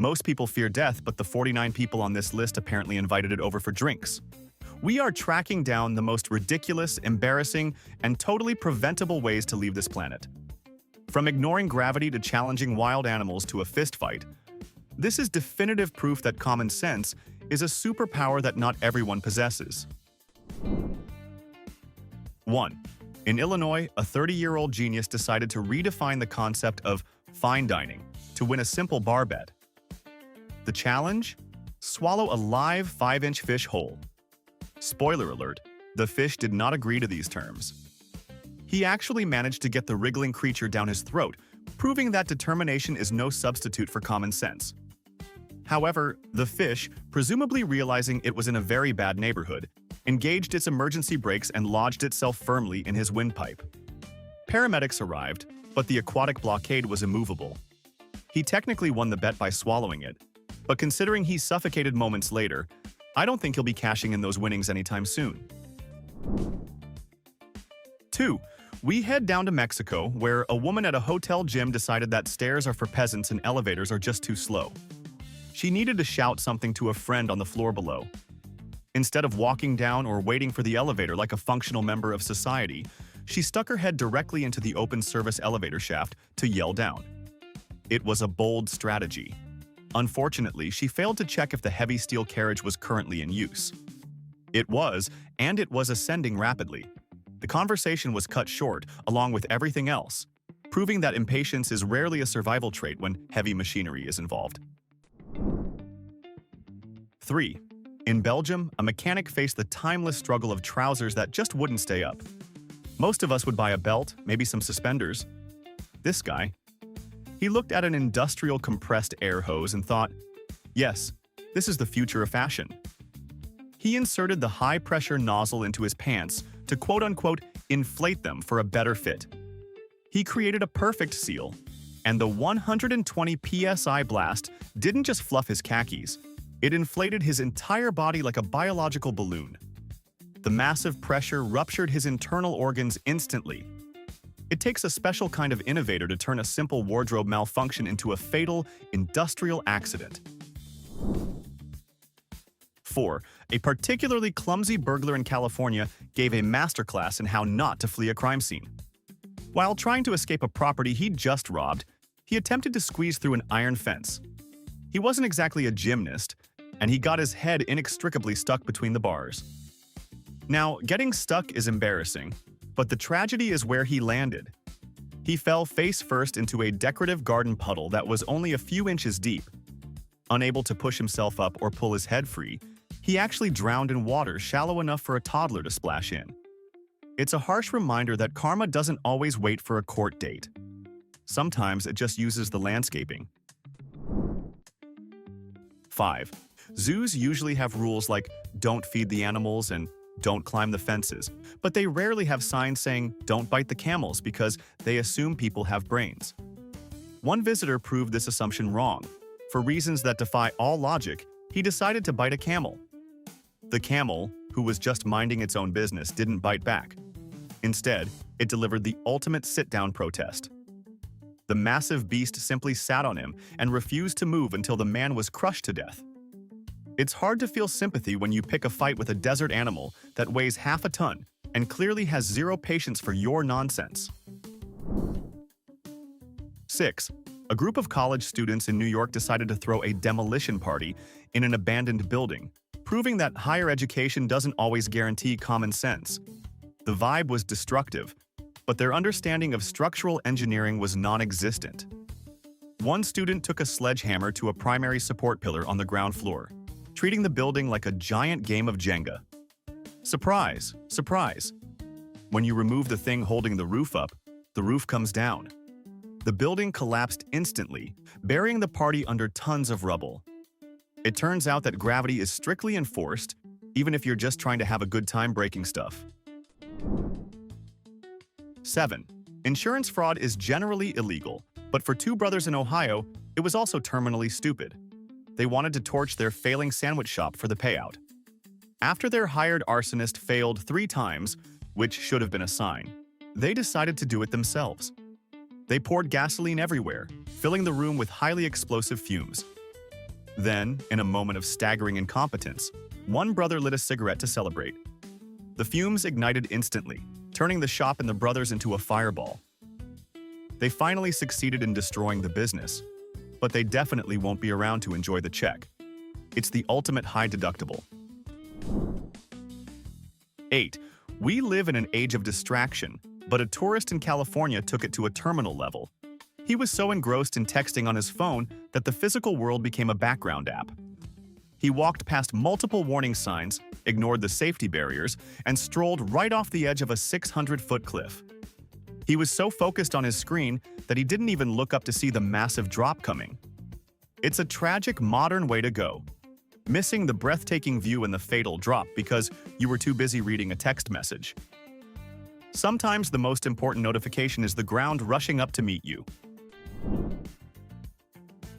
Most people fear death, but the 49 people on this list apparently invited it over for drinks. We are tracking down the most ridiculous, embarrassing, and totally preventable ways to leave this planet. From ignoring gravity to challenging wild animals to a fist fight, this is definitive proof that common sense is a superpower that not everyone possesses. 1. In Illinois, a 30-year-old genius decided to redefine the concept of fine dining to win a simple bar bet. The challenge? Swallow a live 5-inch fish whole. Spoiler alert, the fish did not agree to these terms. He actually managed to get the wriggling creature down his throat, proving that determination is no substitute for common sense. However, the fish, presumably realizing it was in a very bad neighborhood, engaged its emergency brakes and lodged itself firmly in his windpipe. Paramedics arrived, but the aquatic blockade was immovable. He technically won the bet by swallowing it, but considering he suffocated moments later, I don't think he'll be cashing in those winnings anytime soon. 2. We head down to Mexico, where a woman at a hotel gym decided that stairs are for peasants and elevators are just too slow. She needed to shout something to a friend on the floor below. Instead of walking down or waiting for the elevator like a functional member of society, she stuck her head directly into the open service elevator shaft to yell down. It was a bold strategy. Unfortunately, she failed to check if the heavy steel carriage was currently in use. It was, and it was ascending rapidly. The conversation was cut short, along with everything else, proving that impatience is rarely a survival trait when heavy machinery is involved. 3. In Belgium, a mechanic faced the timeless struggle of trousers that just wouldn't stay up. Most of us would buy a belt, maybe some suspenders. This guy, he looked at an industrial compressed air hose and thought, yes, this is the future of fashion. He inserted the high-pressure nozzle into his pants to quote-unquote inflate them for a better fit. He created a perfect seal, and the 120 psi blast didn't just fluff his khakis, it inflated his entire body like a biological balloon. The massive pressure ruptured his internal organs instantly. It takes a special kind of innovator to turn a simple wardrobe malfunction into a fatal, industrial accident. 4. A particularly clumsy burglar in California gave a masterclass in how not to flee a crime scene. While trying to escape a property he'd just robbed, he attempted to squeeze through an iron fence. He wasn't exactly a gymnast, and he got his head inextricably stuck between the bars. Now, getting stuck is embarrassing, but the tragedy is where he landed. He fell face first into a decorative garden puddle that was only a few inches deep. Unable to push himself up or pull his head free, he actually drowned in water shallow enough for a toddler to splash in. It's a harsh reminder that karma doesn't always wait for a court date. Sometimes it just uses the landscaping. 5. Zoos usually have rules like don't feed the animals and don't climb the fences, but they rarely have signs saying don't bite the camels because they assume people have brains. One visitor proved this assumption wrong. For reasons that defy all logic, he decided to bite a camel. The camel, who was just minding its own business, didn't bite back. Instead, it delivered the ultimate sit-down protest. The massive beast simply sat on him and refused to move until the man was crushed to death. It's hard to feel sympathy when you pick a fight with a desert animal that weighs half a ton and clearly has zero patience for your nonsense. 6. A group of college students in New York decided to throw a demolition party in an abandoned building, proving that higher education doesn't always guarantee common sense. The vibe was destructive, but their understanding of structural engineering was non-existent. One student took a sledgehammer to a primary support pillar on the ground floor, treating the building like a giant game of Jenga. Surprise, surprise. When you remove the thing holding the roof up, the roof comes down. The building collapsed instantly, burying the party under tons of rubble. It turns out that gravity is strictly enforced, even if you're just trying to have a good time breaking stuff. 7. Insurance fraud is generally illegal, but for two brothers in Ohio, it was also terminally stupid. They wanted to torch their failing sandwich shop for the payout. After their hired arsonist failed 3 times, which should have been a sign, they decided to do it themselves. They poured gasoline everywhere, filling the room with highly explosive fumes. Then, in a moment of staggering incompetence, one brother lit a cigarette to celebrate. The fumes ignited instantly, turning the shop and the brothers into a fireball. They finally succeeded in destroying the business, but they definitely won't be around to enjoy the check. It's the ultimate high deductible. 8. We live in an age of distraction, but a tourist in California took it to a terminal level. He was so engrossed in texting on his phone that the physical world became a background app. He walked past multiple warning signs, ignored the safety barriers, and strolled right off the edge of a 600-foot cliff. He was so focused on his screen that he didn't even look up to see the massive drop coming. It's a tragic modern way to go, missing the breathtaking view and the fatal drop because you were too busy reading a text message. Sometimes the most important notification is the ground rushing up to meet you.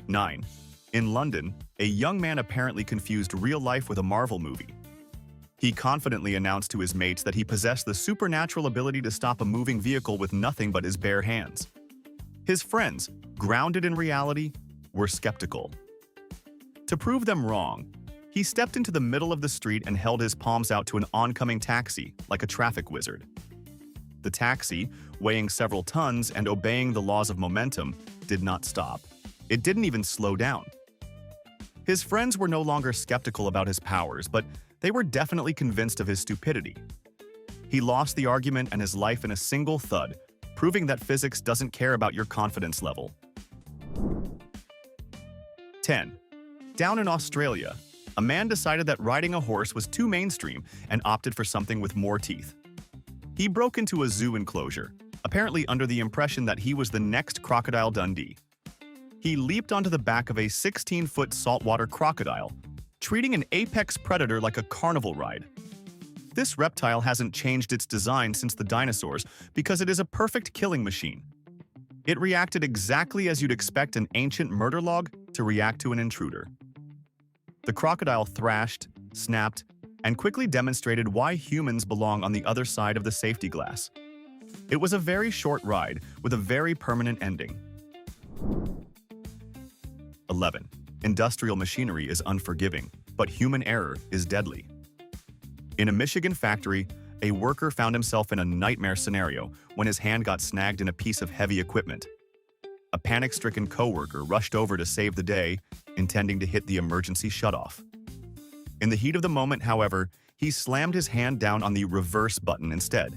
9. In London, a young man apparently confused real life with a Marvel movie. He confidently announced to his mates that he possessed the supernatural ability to stop a moving vehicle with nothing but his bare hands. His friends, grounded in reality, were skeptical. To prove them wrong, he stepped into the middle of the street and held his palms out to an oncoming taxi like a traffic wizard. The taxi, weighing several tons and obeying the laws of momentum, did not stop. It didn't even slow down. His friends were no longer skeptical about his powers, but they were definitely convinced of his stupidity. He lost the argument and his life in a single thud, proving that physics doesn't care about your confidence level. 10. Down in Australia, a man decided that riding a horse was too mainstream and opted for something with more teeth. He broke into a zoo enclosure, apparently under the impression that he was the next Crocodile Dundee. He leaped onto the back of a 16-foot saltwater crocodile, treating an apex predator like a carnival ride. This reptile hasn't changed its design since the dinosaurs because it is a perfect killing machine. It reacted exactly as you'd expect an ancient murder log to react to an intruder. The crocodile thrashed, snapped, and quickly demonstrated why humans belong on the other side of the safety glass. It was a very short ride with a very permanent ending. 11. Industrial machinery is unforgiving, but human error is deadly. In a Michigan factory, a worker found himself in a nightmare scenario when his hand got snagged in a piece of heavy equipment. A panic-stricken coworker rushed over to save the day, intending to hit the emergency shutoff. In the heat of the moment, however, he slammed his hand down on the reverse button instead.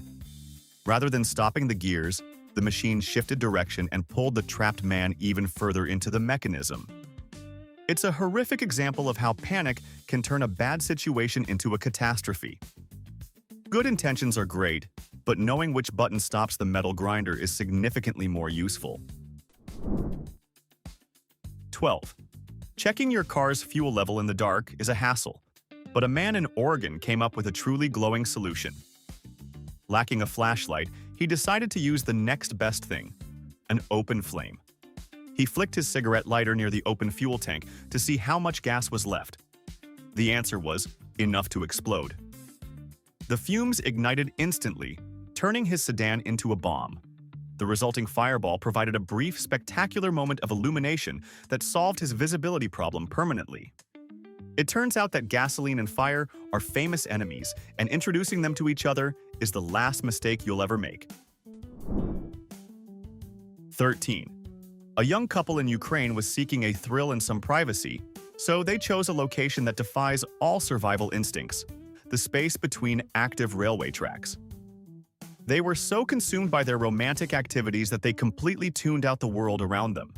Rather than stopping the gears, the machine shifted direction and pulled the trapped man even further into the mechanism. It's a horrific example of how panic can turn a bad situation into a catastrophe. Good intentions are great, but knowing which button stops the metal grinder is significantly more useful. 12. Checking your car's fuel level in the dark is a hassle, but a man in Oregon came up with a truly glowing solution. Lacking a flashlight, he decided to use the next best thing, an open flame. He flicked his cigarette lighter near the open fuel tank to see how much gas was left. The answer was enough to explode. The fumes ignited instantly, turning his sedan into a bomb. The resulting fireball provided a brief, spectacular moment of illumination that solved his visibility problem permanently. It turns out that gasoline and fire are famous enemies, and introducing them to each other is the last mistake you'll ever make. 13. A young couple in Ukraine was seeking a thrill and some privacy, so they chose a location that defies all survival instincts, the space between active railway tracks. They were so consumed by their romantic activities that they completely tuned out the world around them.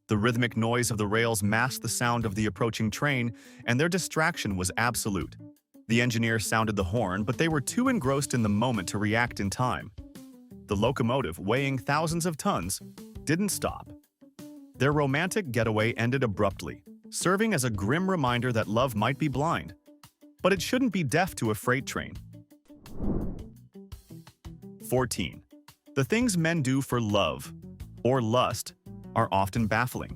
The rhythmic noise of the rails masked the sound of the approaching train, and their distraction was absolute. The engineer sounded the horn, but they were too engrossed in the moment to react in time. The locomotive, weighing thousands of tons, didn't stop. Their romantic getaway ended abruptly, serving as a grim reminder that love might be blind, but it shouldn't be deaf to a freight train. 14. The things men do for love, or lust, are often baffling.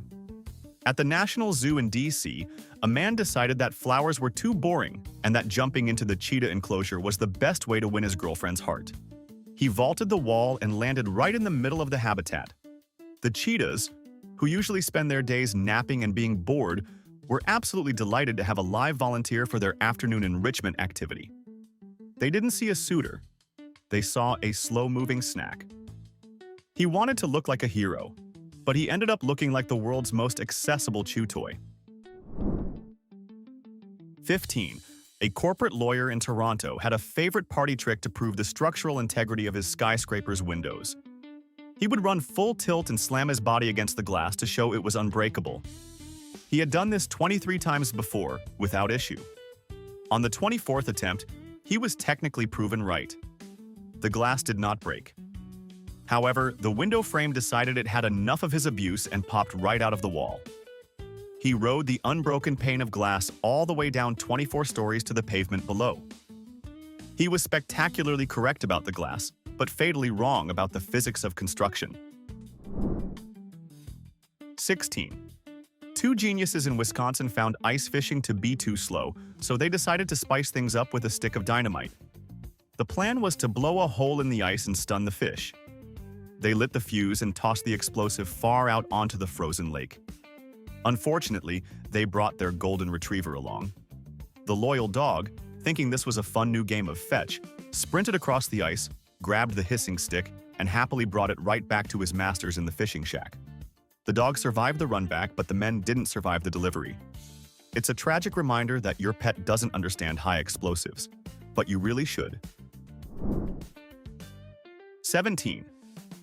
At the National Zoo in DC, a man decided that flowers were too boring and that jumping into the cheetah enclosure was the best way to win his girlfriend's heart. He vaulted the wall and landed right in the middle of the habitat. The cheetahs, who usually spend their days napping and being bored, were absolutely delighted to have a live volunteer for their afternoon enrichment activity. They didn't see a suitor. They saw a slow-moving snack. He wanted to look like a hero, but he ended up looking like the world's most accessible chew toy. 15. A corporate lawyer in Toronto had a favorite party trick to prove the structural integrity of his skyscraper's windows. He would run full tilt and slam his body against the glass to show it was unbreakable. He had done this 23 times before, without issue. On the 24th attempt, he was technically proven right. The glass did not break. However, the window frame decided it had enough of his abuse and popped right out of the wall. He rode the unbroken pane of glass all the way down 24 stories to the pavement below. He was spectacularly correct about the glass, but fatally wrong about the physics of construction. 16. Two geniuses in Wisconsin found ice fishing to be too slow, so they decided to spice things up with a stick of dynamite. The plan was to blow a hole in the ice and stun the fish. They lit the fuse and tossed the explosive far out onto the frozen lake. Unfortunately, they brought their golden retriever along. The loyal dog, thinking this was a fun new game of fetch, sprinted across the ice, grabbed the hissing stick, and happily brought it right back to his masters in the fishing shack. The dog survived the run back, but the men didn't survive the delivery. It's a tragic reminder that your pet doesn't understand high explosives, but you really should. 17.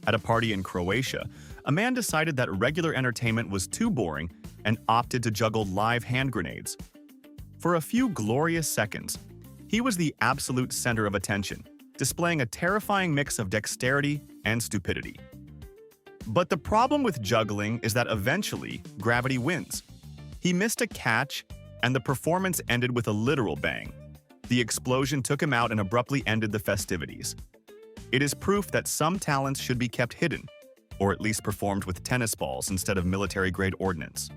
At a party in Croatia, a man decided that regular entertainment was too boring and opted to juggle live hand grenades. For a few glorious seconds, he was the absolute center of attention, displaying a terrifying mix of dexterity and stupidity. But the problem with juggling is that eventually, gravity wins. He missed a catch, and the performance ended with a literal bang. The explosion took him out and abruptly ended the festivities. It is proof that some talents should be kept hidden, or at least performed with tennis balls instead of military-grade ordnance.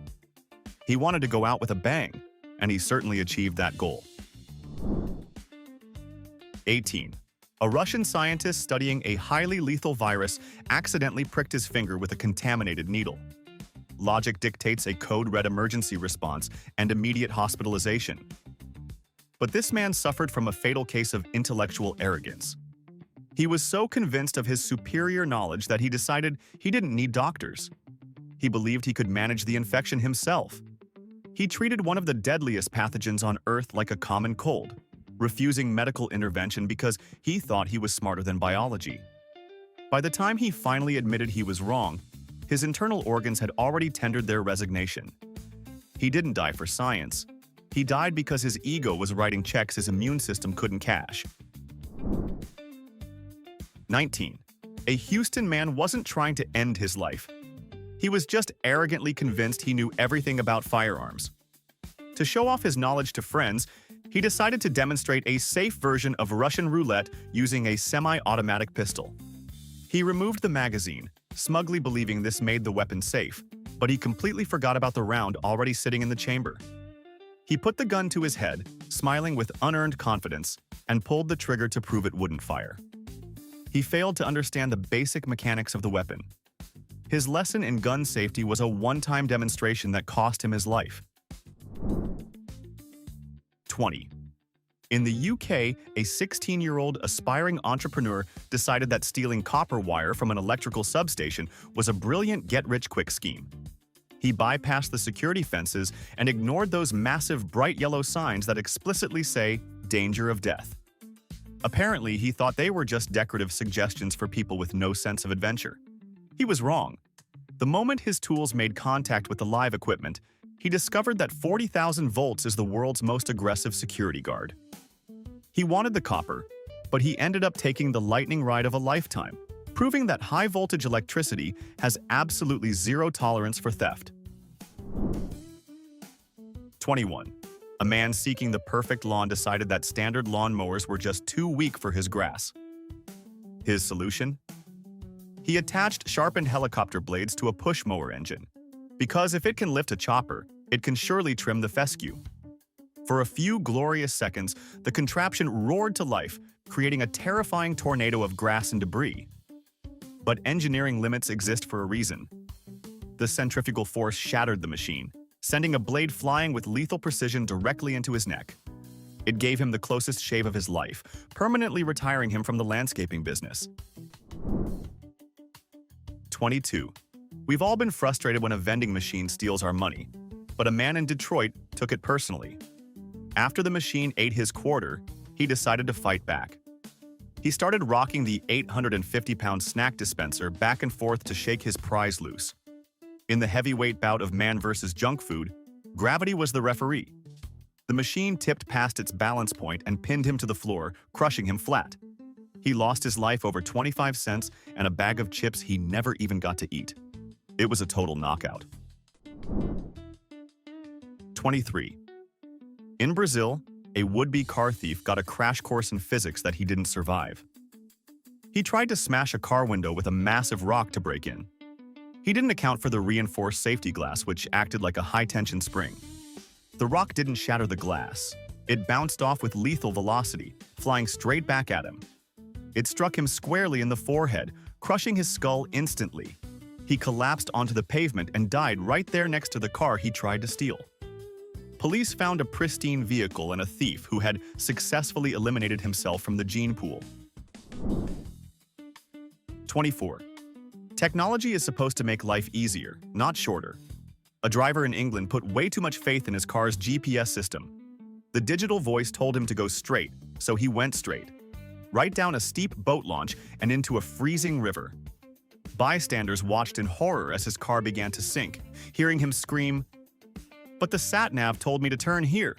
He wanted to go out with a bang, and he certainly achieved that goal. 18. A Russian scientist studying a highly lethal virus accidentally pricked his finger with a contaminated needle. Logic dictates a code-red emergency response and immediate hospitalization. But this man suffered from a fatal case of intellectual arrogance. He was so convinced of his superior knowledge that he decided he didn't need doctors. He believed he could manage the infection himself. He treated one of the deadliest pathogens on Earth like a common cold, refusing medical intervention because he thought he was smarter than biology. By the time he finally admitted he was wrong, his internal organs had already tendered their resignation. He didn't die for science. He died because his ego was writing checks his immune system couldn't cash. 19. A Houston man wasn't trying to end his life. He was just arrogantly convinced he knew everything about firearms. To show off his knowledge to friends, he decided to demonstrate a safe version of Russian roulette using a semi-automatic pistol. He removed the magazine, smugly believing this made the weapon safe, but he completely forgot about the round already sitting in the chamber. He put the gun to his head, smiling with unearned confidence, and pulled the trigger to prove it wouldn't fire. He failed to understand the basic mechanics of the weapon. His lesson in gun safety was a one-time demonstration that cost him his life. 20. In the UK, a 16-year-old aspiring entrepreneur decided that stealing copper wire from an electrical substation was a brilliant get-rich-quick scheme. He bypassed the security fences and ignored those massive bright yellow signs that explicitly say, "Danger of death." Apparently, he thought they were just decorative suggestions for people with no sense of adventure. He was wrong. The moment his tools made contact with the live equipment, he discovered that 40,000 volts is the world's most aggressive security guard. He wanted the copper, but he ended up taking the lightning ride of a lifetime, proving that high-voltage electricity has absolutely zero tolerance for theft. 21. A man seeking the perfect lawn decided that standard lawn mowers were just too weak for his grass. His solution? He attached sharpened helicopter blades to a push mower engine, because if it can lift a chopper, it can surely trim the fescue. For a few glorious seconds, the contraption roared to life, creating a terrifying tornado of grass and debris. But engineering limits exist for a reason. The centrifugal force shattered the machine, sending a blade flying with lethal precision directly into his neck. It gave him the closest shave of his life, permanently retiring him from the landscaping business. 22. We've all been frustrated when a vending machine steals our money, but a man in Detroit took it personally. After the machine ate his quarter, he decided to fight back. He started rocking the 850-pound snack dispenser back and forth to shake his prize loose. In the heavyweight bout of man versus junk food, gravity was the referee. The machine tipped past its balance point and pinned him to the floor, crushing him flat. He lost his life over 25 cents and a bag of chips he never even got to eat. It was a total knockout. 23. In Brazil, a would-be car thief got a crash course in physics that he didn't survive. He tried to smash a car window with a massive rock to break in. He didn't account for the reinforced safety glass, which acted like a high-tension spring. The rock didn't shatter the glass. It bounced off with lethal velocity, flying straight back at him. It struck him squarely in the forehead, crushing his skull instantly. He collapsed onto the pavement and died right there next to the car he tried to steal. Police found a pristine vehicle and a thief who had successfully eliminated himself from the gene pool. 24. Technology is supposed to make life easier, not shorter. A driver in England put way too much faith in his car's GPS system. The digital voice told him to go straight, so he went straight. Right down a steep boat launch and into a freezing river. Bystanders watched in horror as his car began to sink, hearing him scream, "But the sat-nav told me to turn here."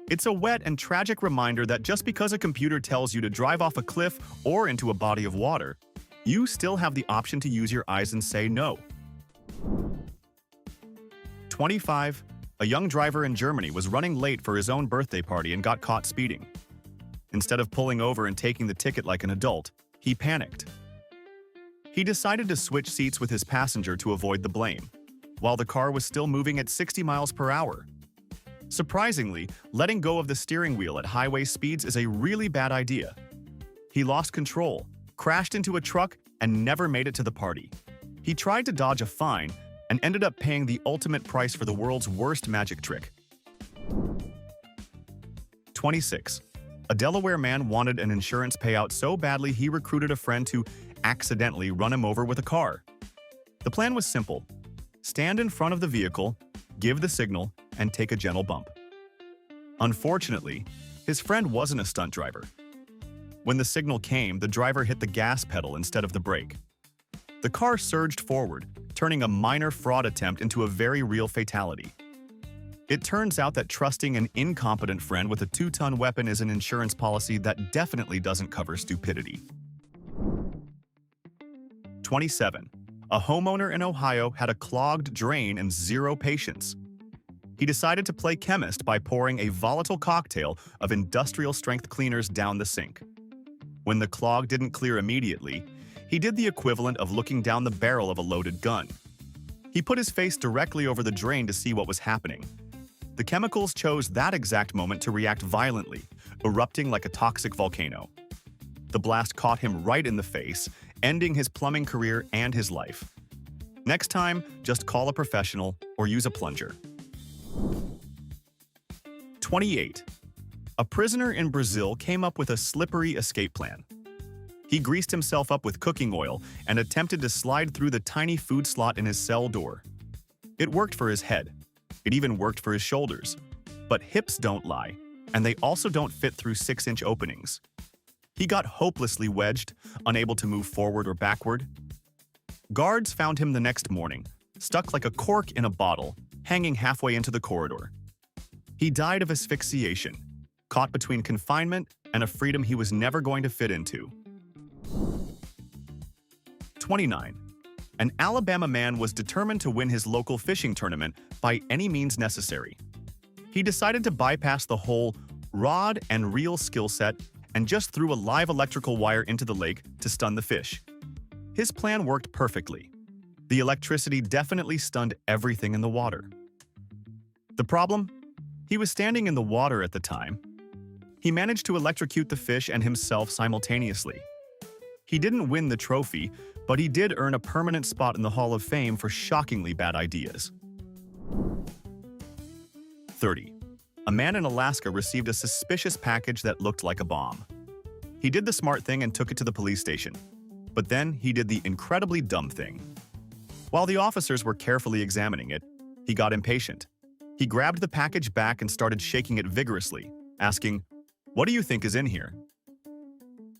It's a wet and tragic reminder that just because a computer tells you to drive off a cliff or into a body of water, you still have the option to use your eyes and say no. 25. A young driver in Germany was running late for his own birthday party and got caught speeding. Instead of pulling over and taking the ticket like an adult, he panicked. He decided to switch seats with his passenger to avoid the blame, while the car was still moving at 60 miles per hour. Surprisingly, letting go of the steering wheel at highway speeds is a really bad idea. He lost control, crashed into a truck, and never made it to the party. He tried to dodge a fine and ended up paying the ultimate price for the world's worst magic trick. 26. A Delaware man wanted an insurance payout so badly he recruited a friend to accidentally run him over with a car. The plan was simple. Stand in front of the vehicle, give the signal, and take a gentle bump. Unfortunately, his friend wasn't a stunt driver. When the signal came, the driver hit the gas pedal instead of the brake. The car surged forward, turning a minor fraud attempt into a very real fatality. It turns out that trusting an incompetent friend with a 2-ton weapon is an insurance policy that definitely doesn't cover stupidity. 27. A homeowner in Ohio had a clogged drain and zero patience. He decided to play chemist by pouring a volatile cocktail of industrial-strength cleaners down the sink. When the clog didn't clear immediately, he did the equivalent of looking down the barrel of a loaded gun. He put his face directly over the drain to see what was happening. The chemicals chose that exact moment to react violently, erupting like a toxic volcano. The blast caught him right in the face, ending his plumbing career and his life. Next time, just call a professional or use a plunger. 28. A prisoner in Brazil came up with a slippery escape plan. He greased himself up with cooking oil and attempted to slide through the tiny food slot in his cell door. It worked for his head. It even worked for his shoulders. But hips don't lie, and they also don't fit through 6-inch openings. He got hopelessly wedged, unable to move forward or backward. Guards found him the next morning, stuck like a cork in a bottle, hanging halfway into the corridor. He died of asphyxiation, caught between confinement and a freedom he was never going to fit into. 29. An Alabama man was determined to win his local fishing tournament by any means necessary. He decided to bypass the whole rod and reel skill set and just threw a live electrical wire into the lake to stun the fish. His plan worked perfectly. The electricity definitely stunned everything in the water. The problem? He was standing in the water at the time. He managed to electrocute the fish and himself simultaneously. He didn't win the trophy, but he did earn a permanent spot in the Hall of Fame for shockingly bad ideas. 30. A man in Alaska received a suspicious package that looked like a bomb. He did the smart thing and took it to the police station. But then he did the incredibly dumb thing. While the officers were carefully examining it, he got impatient. He grabbed the package back and started shaking it vigorously, asking, "What do you think is in here?"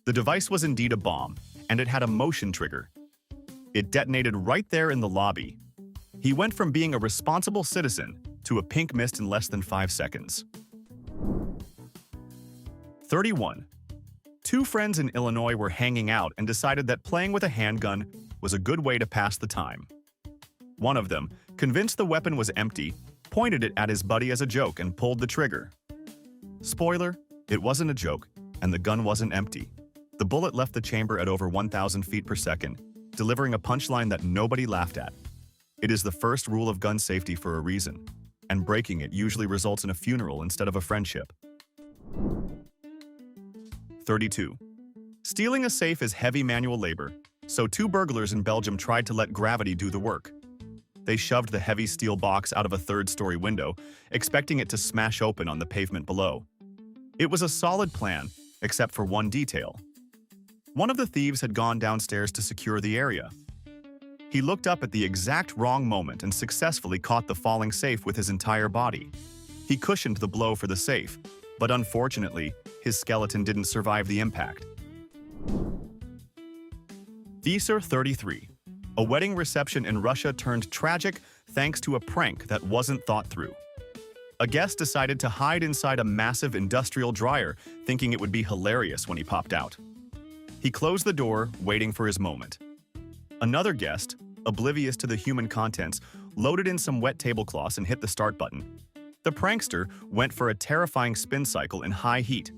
The device was indeed a bomb, and it had a motion trigger. It detonated right there in the lobby. He went from being a responsible citizen to a pink mist in less than 5 seconds. 31. Two friends in Illinois were hanging out and decided that playing with a handgun was a good way to pass the time. One of them, convinced the weapon was empty, pointed it at his buddy as a joke and pulled the trigger. Spoiler, it wasn't a joke, and the gun wasn't empty. The bullet left the chamber at over 1,000 feet per second, delivering a punchline that nobody laughed at. It is the first rule of gun safety for a reason, and breaking it usually results in a funeral instead of a friendship. 32. Stealing a safe is heavy manual labor, so two burglars in Belgium tried to let gravity do the work. They shoved the heavy steel box out of a third-story window, expecting it to smash open on the pavement below. It was a solid plan, except for one detail. One of the thieves had gone downstairs to secure the area. He looked up at the exact wrong moment and successfully caught the falling safe with his entire body. He cushioned the blow for the safe, but unfortunately, his skeleton didn't survive the impact. Theser 33. A wedding reception in Russia turned tragic thanks to a prank that wasn't thought through. A guest decided to hide inside a massive industrial dryer, thinking it would be hilarious when he popped out. He closed the door, waiting for his moment. Another guest, oblivious to the human contents, loaded in some wet tablecloths and hit the start button. The prankster went for a terrifying spin cycle in high heat.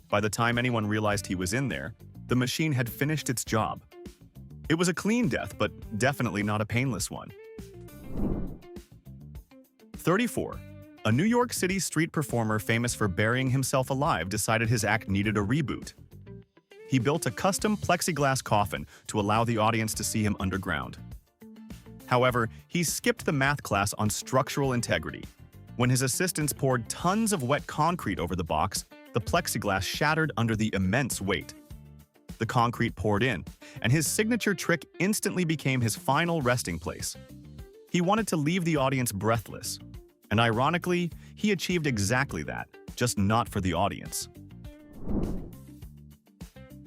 By the time anyone realized he was in there, the machine had finished its job. It was a clean death, but definitely not a painless one. 34. A New York City street performer famous for burying himself alive decided his act needed a reboot. He built a custom plexiglass coffin to allow the audience to see him underground. However, he skipped the math class on structural integrity. When his assistants poured tons of wet concrete over the box, the plexiglass shattered under the immense weight. The concrete poured in, and his signature trick instantly became his final resting place. He wanted to leave the audience breathless, and ironically, he achieved exactly that, just not for the audience.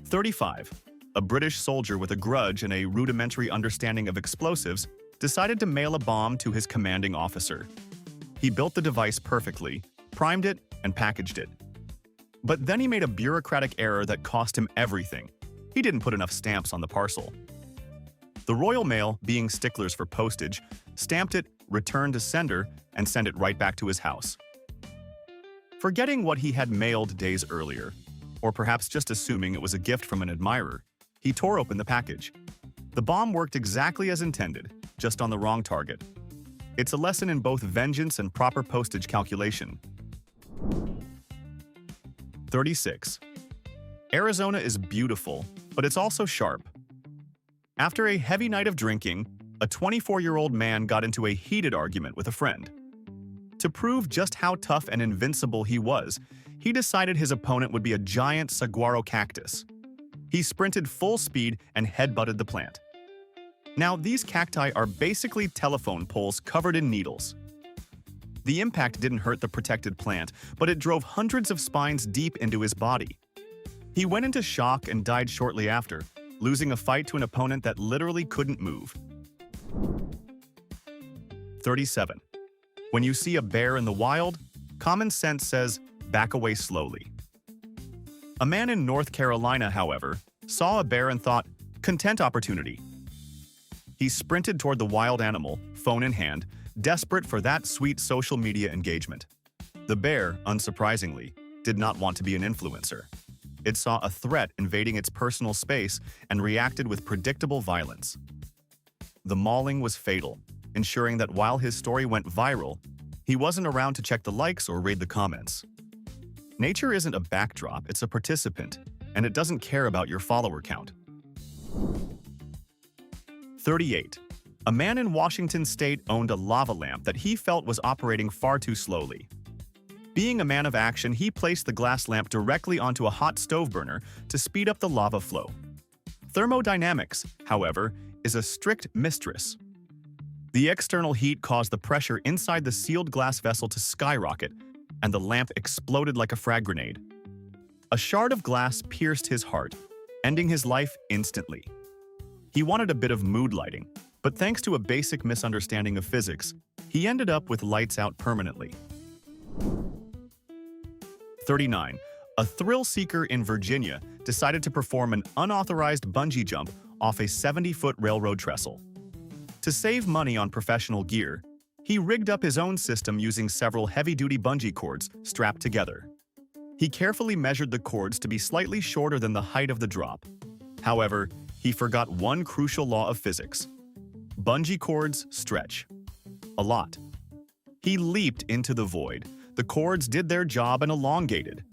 35. A British soldier with a grudge and a rudimentary understanding of explosives decided to mail a bomb to his commanding officer. He built the device perfectly, primed it, and packaged it. But then he made a bureaucratic error that cost him everything. He didn't put enough stamps on the parcel. The Royal Mail, being sticklers for postage, stamped it, returned to sender, and sent it right back to his house. Forgetting what he had mailed days earlier, or perhaps just assuming it was a gift from an admirer, he tore open the package. The bomb worked exactly as intended, just on the wrong target. It's a lesson in both vengeance and proper postage calculation. 36. Arizona is beautiful, but it's also sharp. After a heavy night of drinking, a 24-year-old man got into a heated argument with a friend. To prove just how tough and invincible he was, he decided his opponent would be a giant saguaro cactus. He sprinted full speed and headbutted the plant. Now, these cacti are basically telephone poles covered in needles. The impact didn't hurt the protected plant, but it drove hundreds of spines deep into his body. He went into shock and died shortly after, losing a fight to an opponent that literally couldn't move. 37. When you see a bear in the wild, common sense says, back away slowly. A man in North Carolina, however, saw a bear and thought, content opportunity. He sprinted toward the wild animal, phone in hand, desperate for that sweet social media engagement. The bear, unsurprisingly, did not want to be an influencer. It saw a threat invading its personal space and reacted with predictable violence. The mauling was fatal, ensuring that while his story went viral, he wasn't around to check the likes or read the comments. Nature isn't a backdrop, it's a participant, and it doesn't care about your follower count. 38. A man in Washington state owned a lava lamp that he felt was operating far too slowly. Being a man of action, he placed the glass lamp directly onto a hot stove burner to speed up the lava flow. Thermodynamics, however, is a strict mistress. The external heat caused the pressure inside the sealed glass vessel to skyrocket, and the lamp exploded like a frag grenade. A shard of glass pierced his heart, ending his life instantly. He wanted a bit of mood lighting, but thanks to a basic misunderstanding of physics, he ended up with lights out permanently. 39. A thrill seeker in Virginia decided to perform an unauthorized bungee jump off a 70-foot railroad trestle. To save money on professional gear, he rigged up his own system using several heavy-duty bungee cords strapped together. He carefully measured the cords to be slightly shorter than the height of the drop. However, he forgot one crucial law of physics. Bungee cords stretch. A lot. He leaped into the void. The cords did their job and elongated,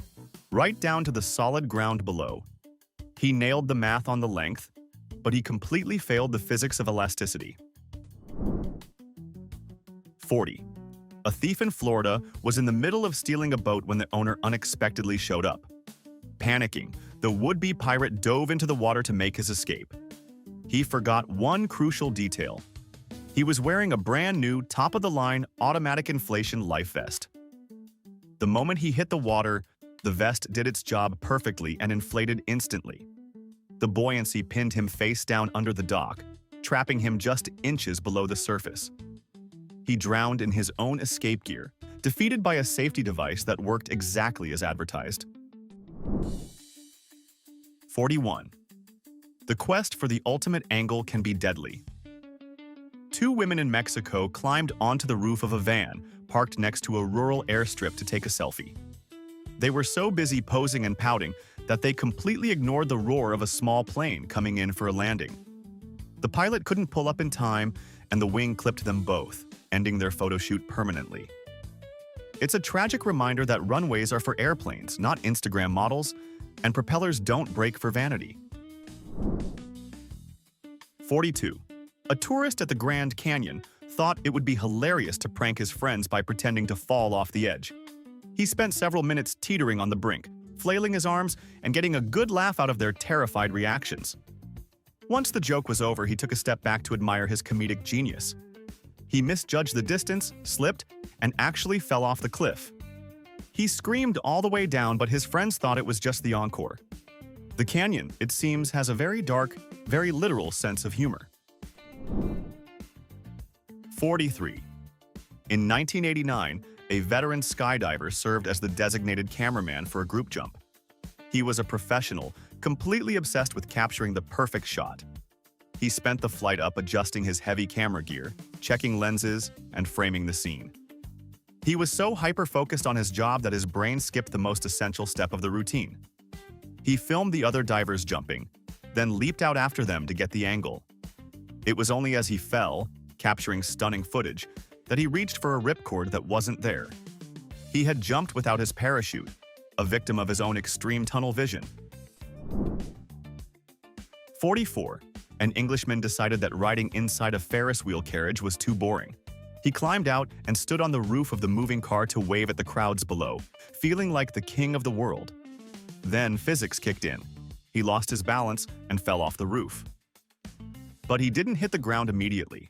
right down to the solid ground below. He nailed the math on the length, but he completely failed the physics of elasticity. 40. A thief in Florida was in the middle of stealing a boat when the owner unexpectedly showed up. Panicking, the would-be pirate dove into the water to make his escape. He forgot one crucial detail. He was wearing a brand new, top-of-the-line, automatic inflation life vest. The moment he hit the water, the vest did its job perfectly and inflated instantly. The buoyancy pinned him face down under the dock, trapping him just inches below the surface. He drowned in his own escape gear, defeated by a safety device that worked exactly as advertised. 41. The quest for the ultimate angle can be deadly. Two women in Mexico climbed onto the roof of a van parked next to a rural airstrip to take a selfie. They were so busy posing and pouting that they completely ignored the roar of a small plane coming in for a landing. The pilot couldn't pull up in time, and the wing clipped them both, ending their photo shoot permanently. It's a tragic reminder that runways are for airplanes, not Instagram models, and propellers don't break for vanity. 42. A tourist at the Grand Canyon thought it would be hilarious to prank his friends by pretending to fall off the edge. He spent several minutes teetering on the brink, flailing his arms and getting a good laugh out of their terrified reactions. Once the joke was over, he took a step back to admire his comedic genius. He misjudged the distance, slipped, and actually fell off the cliff. He screamed all the way down, but his friends thought it was just the encore. The canyon, it seems, has a very dark, very literal sense of humor. 43. In 1989, a veteran skydiver served as the designated cameraman for a group jump. He was a professional, completely obsessed with capturing the perfect shot. He spent the flight up adjusting his heavy camera gear, checking lenses, and framing the scene. He was so hyper-focused on his job that his brain skipped the most essential step of the routine. He filmed the other divers jumping, then leaped out after them to get the angle. It was only as he fell, capturing stunning footage, that he reached for a ripcord that wasn't there. He had jumped without his parachute, a victim of his own extreme tunnel vision. 44. An Englishman decided that riding inside a Ferris wheel carriage was too boring. He climbed out and stood on the roof of the moving car to wave at the crowds below, feeling like the king of the world. Then physics kicked in. He lost his balance and fell off the roof. But he didn't hit the ground immediately.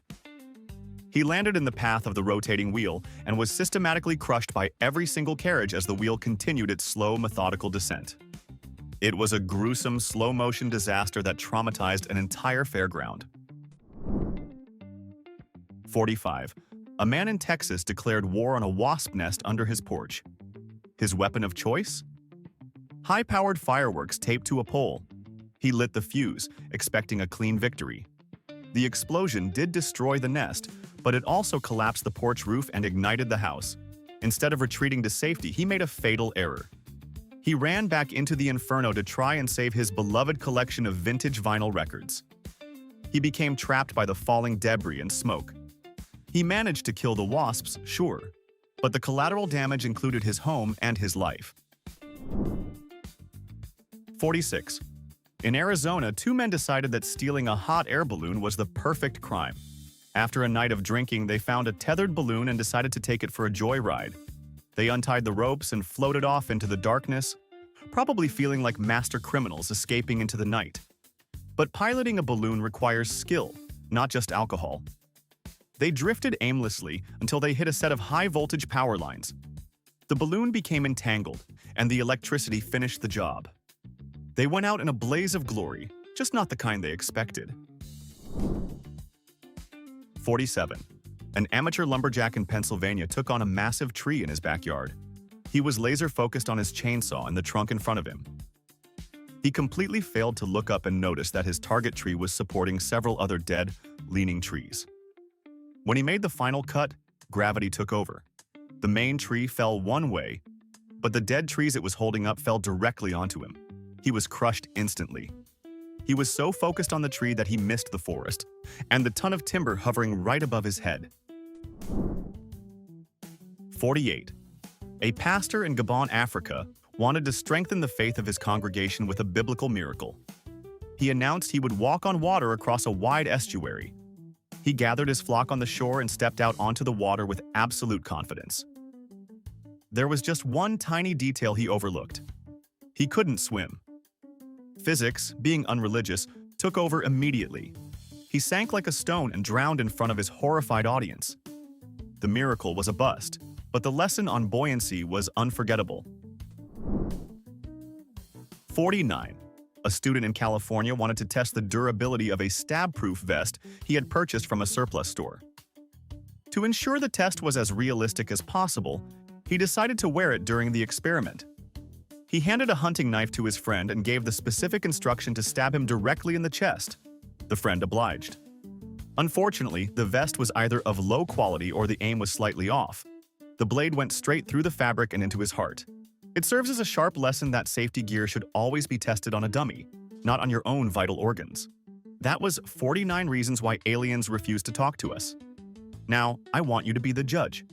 He landed in the path of the rotating wheel and was systematically crushed by every single carriage as the wheel continued its slow, methodical descent. It was a gruesome, slow-motion disaster that traumatized an entire fairground. 45. A man in Texas declared war on a wasp nest under his porch. His weapon of choice? High-powered fireworks taped to a pole. He lit the fuse, expecting a clean victory. The explosion did destroy the nest, but it also collapsed the porch roof and ignited the house. Instead of retreating to safety, he made a fatal error. He ran back into the inferno to try and save his beloved collection of vintage vinyl records. He became trapped by the falling debris and smoke. He managed to kill the wasps, sure, but the collateral damage included his home and his life. 46. In Arizona, two men decided that stealing a hot air balloon was the perfect crime. After a night of drinking, they found a tethered balloon and decided to take it for a joyride. They untied the ropes and floated off into the darkness, probably feeling like master criminals escaping into the night. But piloting a balloon requires skill, not just alcohol. They drifted aimlessly until they hit a set of high-voltage power lines. The balloon became entangled, and the electricity finished the job. They went out in a blaze of glory, just not the kind they expected. 47. An amateur lumberjack in Pennsylvania took on a massive tree in his backyard. He was laser-focused on his chainsaw in the trunk in front of him. He completely failed to look up and notice that his target tree was supporting several other dead, leaning trees. When he made the final cut, gravity took over. The main tree fell one way, but the dead trees it was holding up fell directly onto him. He was crushed instantly. He was so focused on the tree that he missed the forest and the ton of timber hovering right above his head. 48. A pastor in Gabon, Africa, wanted to strengthen the faith of his congregation with a biblical miracle. He announced he would walk on water across a wide estuary. He gathered his flock on the shore and stepped out onto the water with absolute confidence. There was just one tiny detail he overlooked. He couldn't swim. Physics, being unreligious, took over immediately. He sank like a stone and drowned in front of his horrified audience. The miracle was a bust, but the lesson on buoyancy was unforgettable. 49. A student in California wanted to test the durability of a stab-proof vest he had purchased from a surplus store. To ensure the test was as realistic as possible, he decided to wear it during the experiment. He handed a hunting knife to his friend and gave the specific instruction to stab him directly in the chest. The friend obliged. Unfortunately, the vest was either of low quality or the aim was slightly off. The blade went straight through the fabric and into his heart. It serves as a sharp lesson that safety gear should always be tested on a dummy, not on your own vital organs. That was 49 reasons why aliens refuse to talk to us. Now, I want you to be the judge.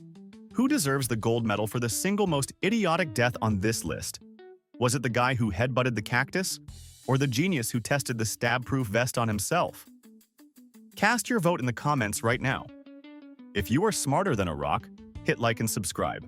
Who deserves the gold medal for the single most idiotic death on this list? Was it the guy who headbutted the cactus? Or the genius who tested the stab-proof vest on himself? Cast your vote in the comments right now. If you are smarter than a rock, hit like and subscribe.